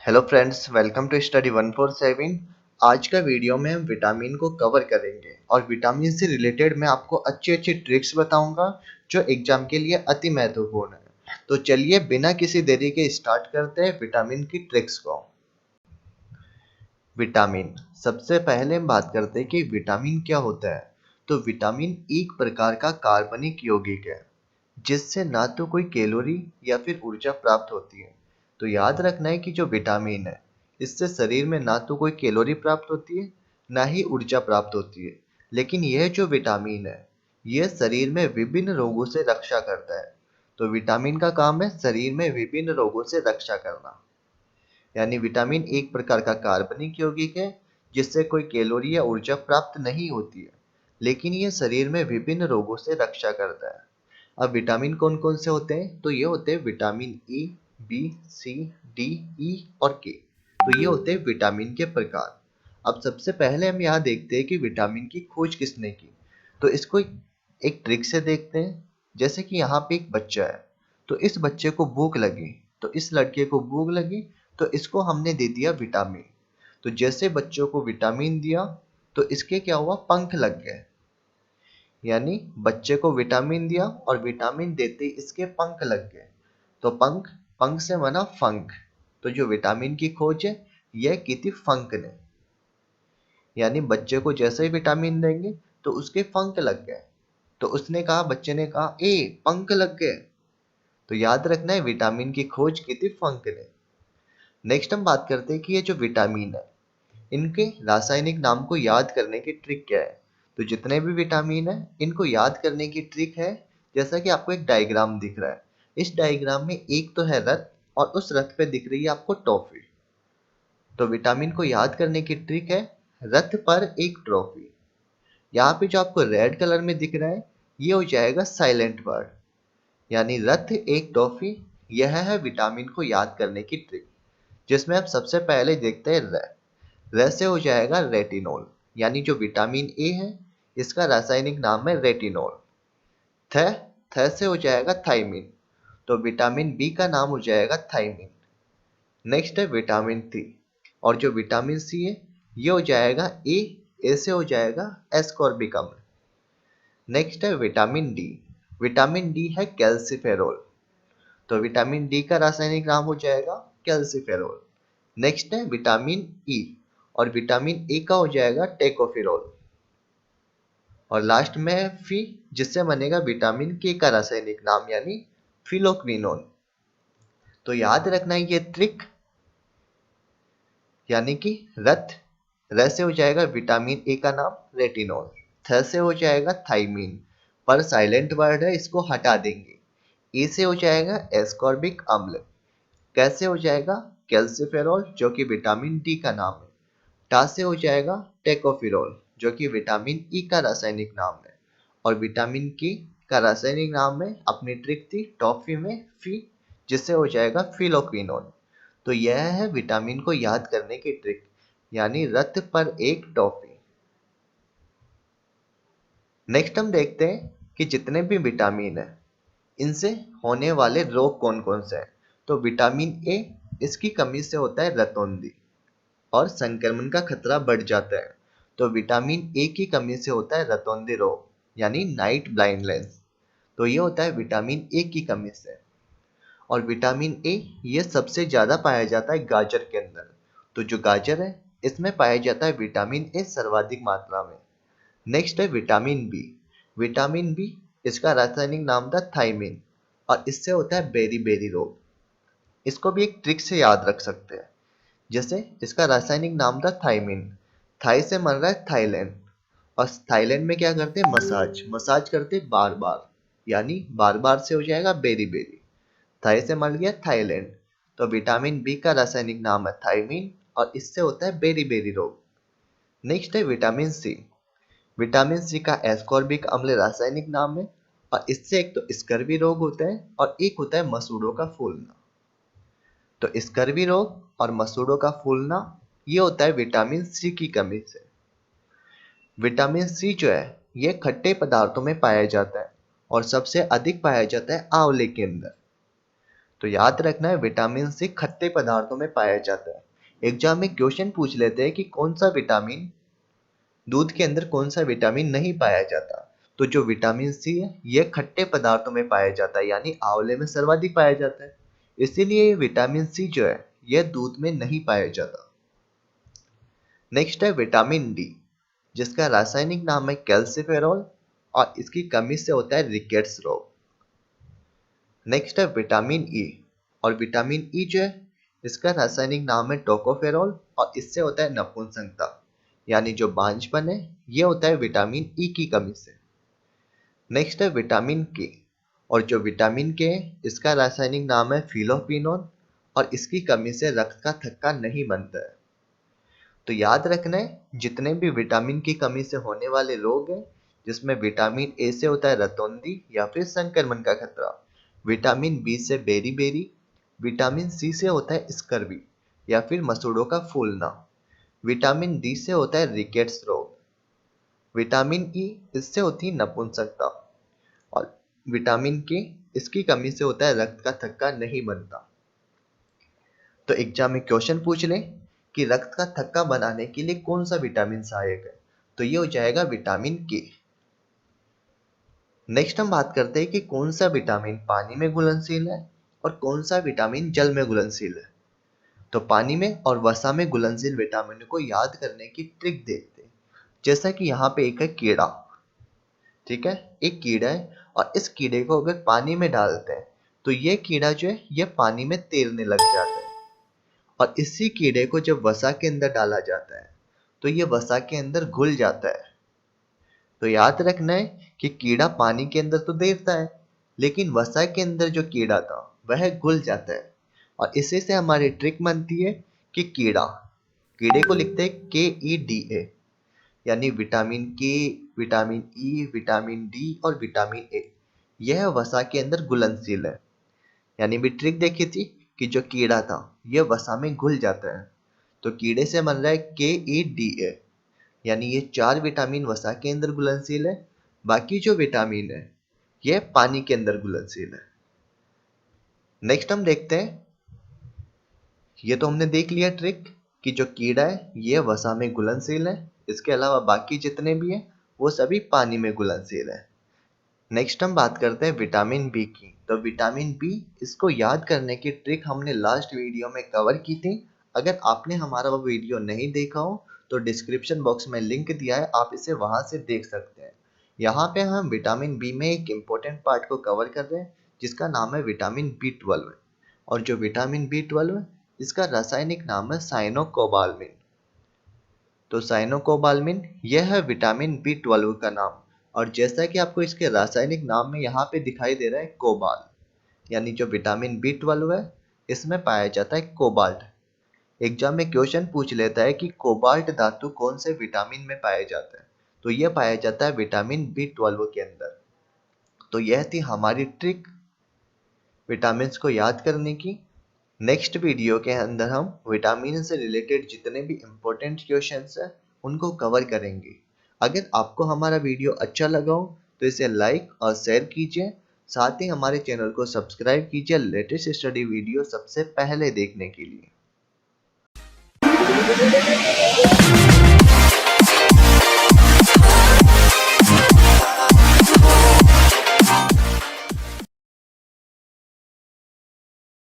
Hello friends, welcome to study 147। आज का video में हम विटामिन को कवर करेंगे और विटामिन से रिलेटेड मैं आपको अच्छी अच्छी ट्रिक्स बताऊंगा जो एग्जाम के लिए अति महत्वपूर्ण है। तो चलिए बिना किसी देरी के स्टार्ट करते हैं विटामिन की ट्रिक्स को। विटामिन, सबसे पहले हम बात करते हैं कि विटामिन क्या होता है। तो विटामिन एक प्रकार का कार्बनिक यौगिक है जिससे ना तो कोई कैलोरी या फिर ऊर्जा प्राप्त होती है। तो याद रखना है कि जो विटामिन है इससे शरीर में ना तो कोई कैलोरी प्राप्त होती है ना ही ऊर्जा प्राप्त होती है, लेकिन यह जो विटामिन है यह शरीर में विभिन्न रोगों से रक्षा करता है। तो विटामिन का काम है शरीर में विभिन्न रोगों से रक्षा करना। यानी विटामिन एक प्रकार का कार्बनिक यौगिक है जिससे कोई कैलोरी या ऊर्जा प्राप्त नहीं होती है, लेकिन यह शरीर में विभिन्न रोगों से रक्षा करता है। अब विटामिन कौन कौन से होते हैं? तो ये होते हैं vitamin A, B, C, D, E और के। तो ये होते हैं विटामिन के प्रकार। अब सबसे पहले हम यहाँ देखते हैं कि विटामिन की खोज किसने की। तो इसको एक ट्रिक से देखते हैं। जैसे कि यहाँ पे एक बच्चा है, तो इस बच्चे को भूख लगी, तो इस लड़के को भूख लगी, तो इसको हमने दे दिया विटामिन। तो जैसे बच्चों को विटामिन दिया तो इसके क्या हुआ, पंख लग गए। यानी बच्चे को विटामिन दिया और विटामिन देते ही इसके पंख लग गए। तो पंख, पंख से बना फंक। तो जो विटामिन की खोज है यह की थी फंक ने। यानी बच्चे को जैसे ही विटामिन देंगे तो उसके पंख लग गए। तो उसने कहा, बच्चे ने कहा, ए पंख लग गए। तो याद रखना है विटामिन की खोज की थी फंक ने। नेक्स्ट हम बात करते हैं कि ये जो विटामिन है इनके रासायनिक नाम को याद करने की ट्रिक क्या है। तो जितने भी विटामिन है इनको याद करने की ट्रिक है, जैसा कि आपको एक डायग्राम दिख रहा है। इस डायग्राम में एक तो है रथ और उस रथ पे दिख रही है आपको टॉफी। तो विटामिन को याद करने की ट्रिक है रथ पर एक ट्रॉफी। यहाँ पे जो आपको रेड कलर में दिख रहा है ये हो जाएगा साइलेंट वर्ड। यानी रथ एक टॉफी, यह है विटामिन को याद करने की ट्रिक। जिसमें आप सबसे पहले देखते हैं वैसे हो जाएगा रेटिनॉल। यानी जो विटामिन ए है इसका रासायनिक नाम है रेटिनॉल। थ थ से हो जाएगा थाइमिन। तो विटामिन बी का नाम हो जाएगा थाइमिन। नेक्स्ट है विटामिन सी। और जो विटामिन सी है ये हो जाएगा ए। ए से हो जाएगा एस्कॉर्बिक अम्ल। नेक्स्ट है विटामिन डी। विटामिन डी है कैल्सिफेरॉल। तो विटामिन डी का रासायनिक नाम हो जाएगा कैल्सिफेरॉल। नेक्स्ट है विटामिन ई। और विटामिन ए का हो जाएगा टेकोफिरोल। और लास्ट में है फी, जिससे बनेगा विटामिन के का रासायनिक नाम यानी फिलोक्विनोन। तो याद रखना है ये ट्रिक। यानी कि रथ, र से हो जाएगा विटामिन ए का नाम रेटिनॉल। थ से हो जाएगा थाइमीन, पर साइलेंट वर्ड है इसको हटा देंगे। ए से हो जाएगा एस्कॉर्बिक अम्ल। कैसे हो जाएगा कैल्सिफेरॉल जो कि विटामिन डी का नाम है। टा से हो जाएगा टेकोफिरोल जो कि विटामिन ई का रासायनिक नाम है। और विटामिन की का रासायनिक नाम है, अपनी ट्रिक थी टॉफी में फी, जिससे हो जाएगा फिलोक्विनोन। तो यह है विटामिन को याद करने की ट्रिक, यानी रथ पर एक टॉफी। नेक्स्ट हम देखते हैं कि जितने भी विटामिन है इनसे होने वाले रोग कौन कौन से हैं। तो विटामिन ए, इसकी कमी से होता है रतौंधी और संक्रमण का खतरा बढ़ जाता है। तो विटामिन ए की कमी से होता है रतौंधी रोग यानी नाइट ब्लाइंडनेस। तो ये होता है विटामिन ए की कमी से। और विटामिन ए ये सबसे ज्यादा पाया जाता है गाजर के अंदर। तो जो गाजर है इसमें पाया जाता है विटामिन ए सर्वाधिक मात्रा में। नेक्स्ट है विटामिन बी। विटामिन बी, इसका रासायनिक नाम था थाइमिन और इससे होता है बेरी बेरी रोग। इसको भी एक ट्रिक से याद रख सकते हैं। जैसे इसका रासायनिक नाम था थाइमिन। थाई से बन रहा है थाईलैंड। और थाईलैंड में क्या करते हैं, मसाज मसाज करते बार बार। यानी बार बार से हो जाएगा बेरी बेरी। थाई से मर गया थाईलैंड। तो विटामिन बी का रासायनिक नाम है थाइमिन और इससे होता है बेरी बेरी रोग। नेक्स्ट है विटामिन सी। विटामिन सी का एस्कॉर्बिक अम्ल रासायनिक नाम है और इससे एक तो स्कर्वी रोग होता है और एक होता है मसूड़ों का फूलना। तो स्कर्वी रोग और मसूड़ों का फूलना ये होता है विटामिन सी की कमी से। विटामिन सी जो है ये खट्टे पदार्थों में पाया जाता है और सबसे अधिक पाया जाता है आंवले के अंदर। तो याद रखना है विटामिन सी खट्टे पदार्थों में पाया जाता है। एग्जाम में क्वेश्चन पूछ लेते हैं कि कौन सा विटामिन, दूध के अंदर कौन सा विटामिन नहीं पाया जाता। तो जो विटामिन सी है ये खट्टे पदार्थों में पाया जाता है, यानी आंवले में सर्वाधिक पाया जाता है। इसीलिए ये विटामिन सी जो है यह दूध में नहीं पाया जाता। नेक्स्ट है विटामिन डी, जिसका रासायनिक नाम है कैल्सिफेरॉल और इसकी कमी से होता है रिकेट्स रोग। नेक्स्ट है विटामिन ई, और विटामिन ई जो है इसका रासायनिक नाम है टोकोफेरॉल और इससे होता है नपुंसकता, यानी जो बांझपन है ये होता है विटामिन ई की कमी से। नेक्स्ट है विटामिन के, और जो विटामिन के है इसका रासायनिक नाम है फिलोक्विनोन और इसकी कमी से रक्त का थक्का नहीं बनता है। तो याद रखना है जितने भी विटामिन की कमी से होने वाले रोग हैं, जिसमें विटामिन ए से होता है रतौंधी या फिर संक्रमण का खतरा, विटामिन बी से बेरी, विटामिन सी से होता है स्कर्वी या फिर मसूड़ों का फूलना, विटामिन डी से होता है रिकेट्स रोग, विटामिन ई इससे होती है नपुंसकता और विटामिन के इसकी कमी से होता है रक्त का थक्का नहीं बनता। तो एग्जाम में क्वेश्चन पूछ ले कि रक्त का थक्का बनाने के लिए कौन सा विटामिन सहायक है, तो ये हो जाएगा विटामिन के। नेक्स्ट हम बात करते हैं कि कौन सा विटामिन पानी में घुलनशील है और कौन सा विटामिन जल में घुलनशील है। तो पानी में और वसा में घुलनशील विटामिन को याद करने की ट्रिक देखते हैं। जैसा कि यहाँ पे एक है कीड़ा, ठीक है, एक कीड़ा है और इस कीड़े को अगर पानी में डालते हैं तो ये कीड़ा जो है ये पानी में तैरने लग जाता है, और इसी कीड़े को जब वसा के अंदर डाला जाता है तो ये वसा के अंदर घुल जाता है। तो याद रखना है कि कीड़ा पानी के अंदर तो तैरता है, लेकिन वसा के अंदर जो कीड़ा था वह घुल जाता है, और इसी से हमारी ट्रिक बनती है कि कीड़े को लिखते हैं KEDA, यानी विटामिन के, विटामिन ई, विटामिन डी और विटामिन ए, यह वसा के अंदर घुलनशील है। यानी भी ट्रिक देखी थी कि जो कीड़ा था यह वसा में घुल जाता है, तो कीड़े से बन रहा है KEDA, यानी ये 4 विटामिन वसा के अंदर घुलनशील है, बाकी जो विटामिन है यह पानी के अंदर घुलनशील है। नेक्स्ट हम देखते हैं, ये तो हमने देख लिया ट्रिक कि जो कीड़ा है ये वसा में घुलनशील है, इसके अलावा बाकी जितने भी हैं वो सभी पानी में घुलनशील है। नेक्स्ट हम बात करते हैं विटामिन बी की। तो विटामिन बी, इसको याद करने की ट्रिक हमने लास्ट वीडियो में कवर की थी। अगर आपने हमारा वो वीडियो नहीं देखा हो तो डिस्क्रिप्शन बॉक्स में लिंक दिया है, आप इसे वहां से देख सकते हैं। यहाँ पे हम विटामिन बी में एक इम्पोर्टेंट पार्ट को कवर कर रहे हैं जिसका नाम है विटामिन B12, और जो विटामिन B12 इसका रासायनिक नाम है साइनोकोबाल्मिन। तो साइनोकोबाल्मिन यह है विटामिन B12 का नाम, और जैसा कि आपको इसके रासायनिक नाम में यहाँ पे दिखाई दे रहा है कोबाल, यानी जो विटामिन B12 है इसमें पाया जाता है कोबाल्ट। एग्जाम में क्वेश्चन पूछ लेता है कि कोबाल्ट धातु कौन से विटामिन में पाया जाता है, तो यह पाया जाता है विटामिन B12 के अंदर। तो यह थी हमारी ट्रिक विटामिन को याद करने की। नेक्स्ट वीडियो के अंदर हम विटामिन से रिलेटेड जितने भी इम्पोर्टेंट क्वेश्चंस हैं उनको कवर करेंगे। अगर आपको हमारा वीडियो अच्छा लगा हो तो इसे लाइक और शेयर कीजिए, साथ ही हमारे चैनल को सब्सक्राइब कीजिए लेटेस्ट स्टडी वीडियो सबसे पहले देखने के लिए।